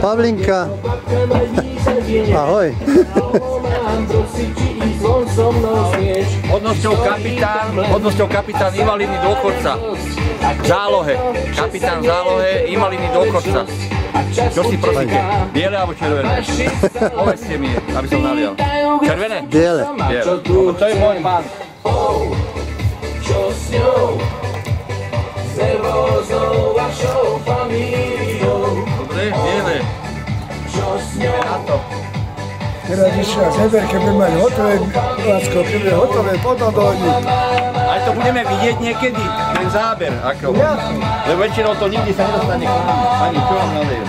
Pavlinka. Ahoj. Hodnosťou kapitán invalidný dôchodca. Zálohe. Kapitán zálohe, invalidný dôchodca. Čo si prosíte? Biele alebo červené? Povedzte mi, aby som nalial. Červené? Biele. Biele. To je môj pán. Čo s ňou? S nervóznou vašou famíliou. Dobre, biele. Čo s ňou? Na to. Teraz ešte sever, keď budeme mať hotové, Lácko, keď bude hotové, potom dojde. Aj to budeme vidieť niekedy, ten záber. Ako. Lebo väčšinou to nikdy sa nedostane k nám. Ani čo vám nalejem.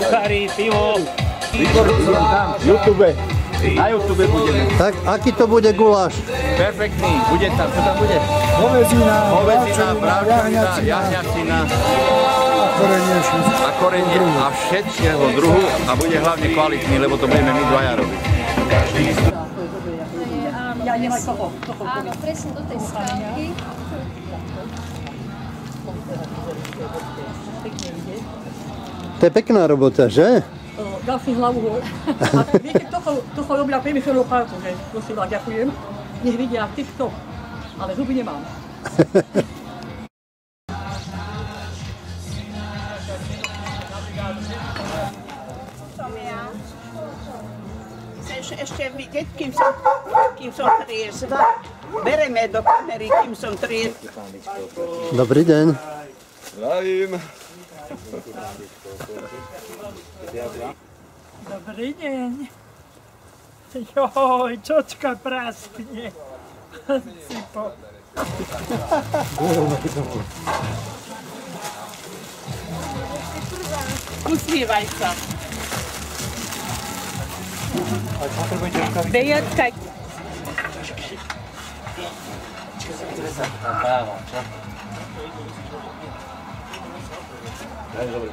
Starý pivo. YouTube. Na YouTube budeme. Tak, aký to bude guláš? Perfektný. Bude tam, čo tam bude? Hovedzina, bravčovina, jahňacina a korenie a všetkého druhu a bude hlavne kvalitný, lebo to budeme my dvaja robiť. Áno, presne do tej skálky. To je pekná robota, že? Dal si hlavu hore. A viete, toho robila priemyselnú parku, že prosím vás, ďakujem. Nech vidia TikTok, ale zuby nemám. Som ja. Chceš ešte vidieť, kým som triezva? Bereme do kamery, kým som triezva. Dobrý deň. Zdravím. Dobrý deň. Joj, čočka praskne. Cipo. Usmievaj sa. Bejatka. Dobre.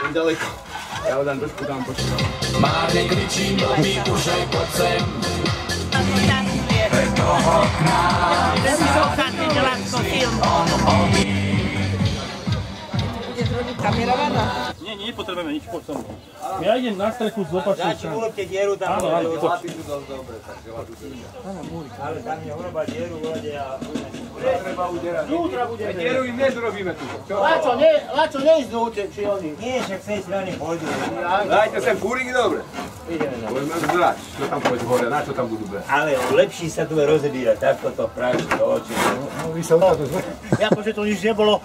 Ďaleko. Ja ho dám trošku tam počúvam. Márne kričím, my už aj poď sem. Pre toho k nám Kamerovaná? Nie, nepotrebujeme nič po som. Ja idem na strechu z opačnej strany. Urobte dieru tam. Áno, áno, poď. Ale tam je uroba dieru, vode a... Treba uderať. Znútra bude. Dieru im nezrobíme tu. Laco, neísť znútra, či oni? Nie, však z tej strany pôjdu. Dajte sem fúriky, dobre. Ideme na. Budeme zdrať. Čo tam pôjdu hore, na čo tam budú brať? Ale lepší sa tu rozebírať, takto to práši do očí. No, vy sa utáto zve. Jako, že to nič nebolo.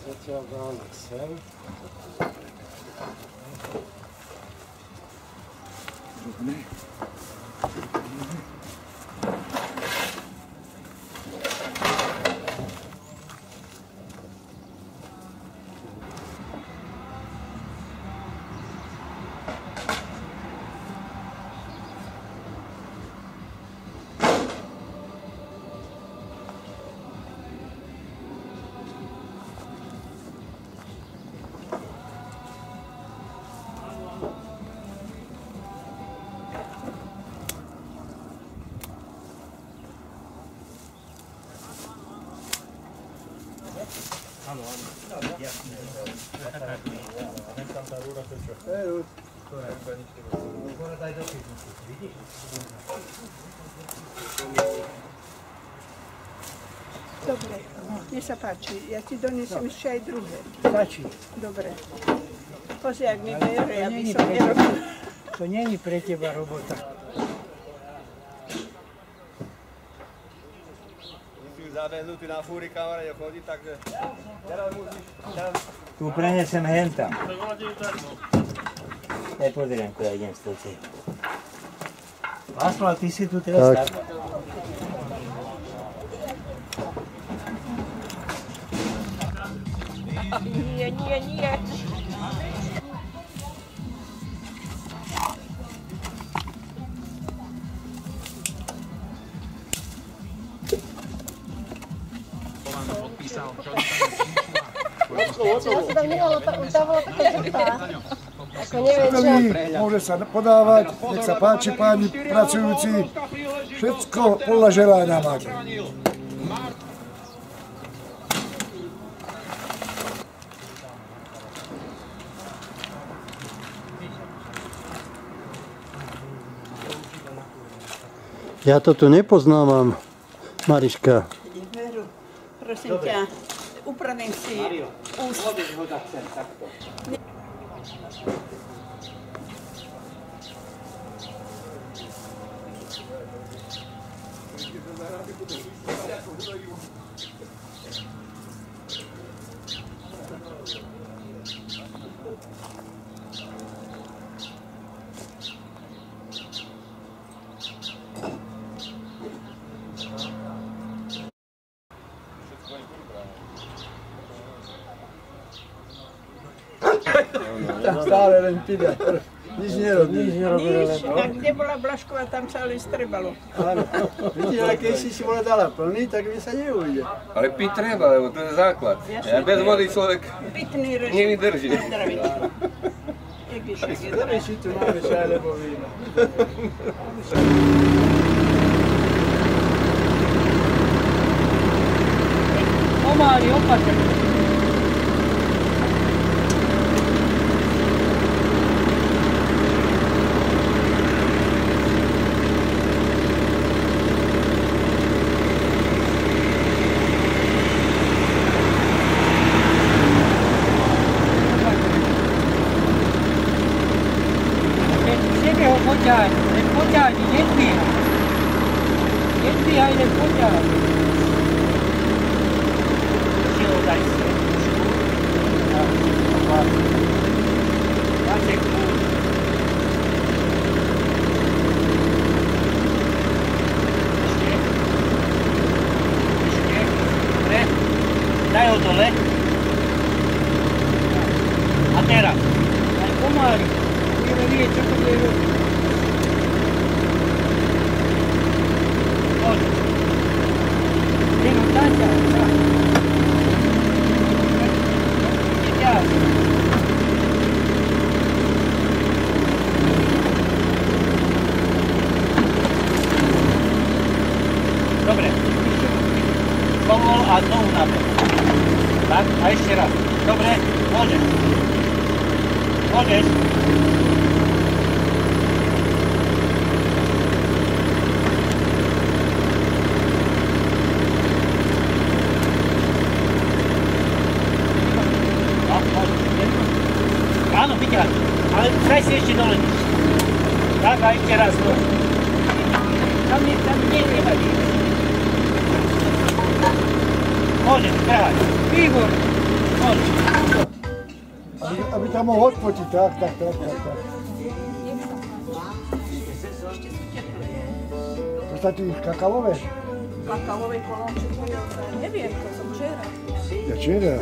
Zatiaľ dáme sem. Dobre, nech sa páči, ja ti donesem ešte aj druhé. Stačí. Dobre. Pozri, ak mi bere, aby som nerobila. To není pre teba robota. zabehnutý na fúri kamere chodí, takže teraz musíš... Tu prenesem henta. Ja pozriem, ko ja idem z toho cieľa. Václav, ty si tu teraz tak. Nie, nie, nie. Ja sa tam nehala, tá bola taká žltá. Ako neviem, čo... Môže sa podávať, nech sa páči páni pracujúci, všetko podľa želania máte. Ja to tu nepoznávam, Mariška. Veru, prosím ťa, upraním si úst. Stále len pide. Nič nerobí. Nič, tak kde bola Blažková, tam sa ale strebalo. Áno. Vidíte, ale keď si bola dala plný, tak mi sa neujde. Ale piť treba, lebo to je základ. Bez vody človek nevydrží. Daj si tu máme čaj, lebo víno. Pomáli, opatrne. Poťahni, nedvíhaj. Nedvíhaj, len poťahni. Čilo, daj si. Váček, púď. Ešte. Dobre. Daj ho dole. A teraz. Daj pomáli. Budeme vidieť, čo to bude robiť. Dobre. Pomol a znovu nabeh. Tak, a ešte raz. Dobre, môžeš. Môžeš. Áno, vyťahaj. Ale daj si ešte dole. Tak, a ešte raz. Tam nevadí. Môžeš, ťahaj. Výborne. Môžeš. Aby tam mohol odfotiť, tak. To sa ti kakaové? Kakaové kolónče, neviem, to som včera. Ja včera?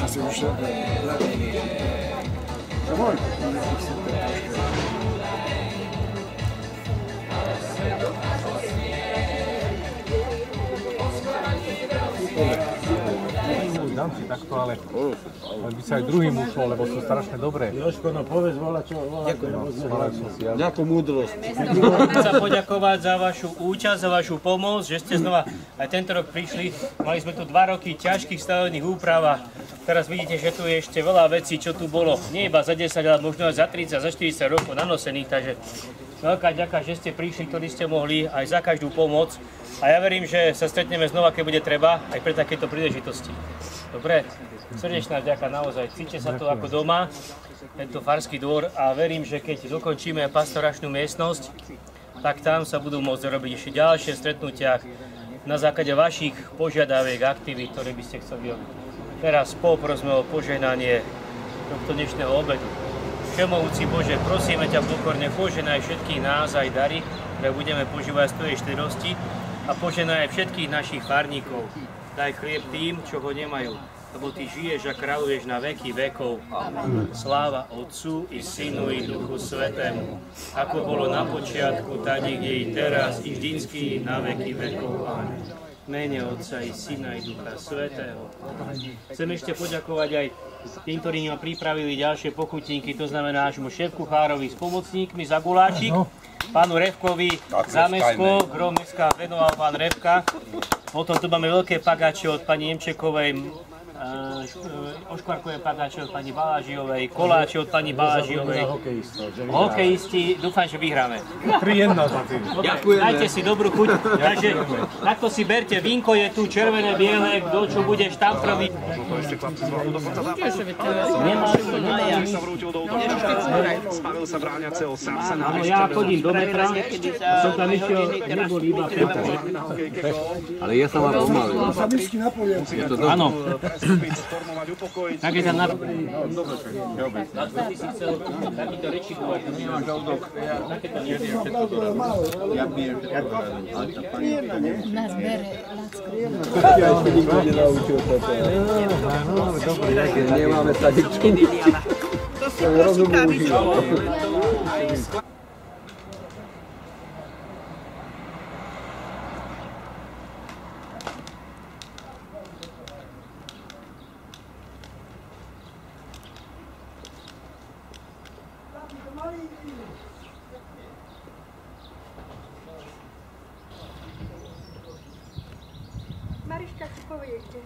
Si už... Come on. Dám si takto, ale by sa aj druhým ušlo, lebo sú strašne dobré. Jožko, no povedz, volá čo, volá. Ďakujem múdrosť. Chcem sa poďakovať za vašu účasť, za vašu pomoc, že ste znova aj tento rok prišli. Mali sme tu 2 roky ťažkých stavebných úprav a teraz vidíte, že tu je ešte veľa vecí, čo tu bolo. Nie iba za 10, ale možno aj za 30, za 40 rokov nanosených, takže veľká ďaká, že ste prišli, ktorí ste mohli, aj za každú pomoc. A ja verím, že sa stretneme znova, keď bude treba, aj pre takéto príležitosti. Dobre? Srdečná vďaka naozaj. Cítite sa tu ako doma, tento farský dvor a verím, že keď dokončíme pastoračnú miestnosť, tak tam sa budú môcť robiť ešte ďalšie stretnutia na základe vašich požiadaviek, aktivít, ktoré by ste chceli robiť. Teraz poprosme o požehnanie tohto dnešného obedu. Všemohúci Bože, prosíme ťa pokorne, požehnaj všetkých nás aj dary, ktoré budeme požívať z tvojej štedrosti a požehnaj aj všetkých našich farníkov. Daj chlieb tým, čo ho nemajú, lebo Ty žiješ a kráľuješ na veky vekov. Sláva Otcu i Synu i Duchu Svätému, ako bolo na počiatku, tak je i teraz, i vždycky, na veky vekov. Amen. V mene Otca i Syna i Ducha Svätého. Chcem ešte poďakovať aj tým, ktorí nám pripravili ďalšie pochutníky, to znamená nášmu šéf-kuchárovi s pomocníkmi za guláčik, pánu Revkovi za mäsko, grom dneska venoval pán Revka. Potom tu máme veľké pagáče od pani Jemčekovej, oškvarkové pagáče od pani Balážiovej, koláče od pani Balážiovej. Hokejisti, dúfam, že vyhráme. 3-1 za tým. Ďakujem. Dajte si dobrú chuť. Takže takto si berte, vínko je tu, červené, biele, kto čo bude štamproviť. Áno, ja chodím do metra, som tam išiel, nebol iba Petra. Ale ja sa vám pomalil. Áno. Tak je tam na... Ty si chcel takýto rečikovať, to nemáš žalúdok. Takéto neviem všetko to robí. Ja pijem všetko. Nás bere Lacko. Ja ešte nikto nenaučil toto. Nemáme sa ničo. To si prosíka vyšlo. Mariška, si poviete.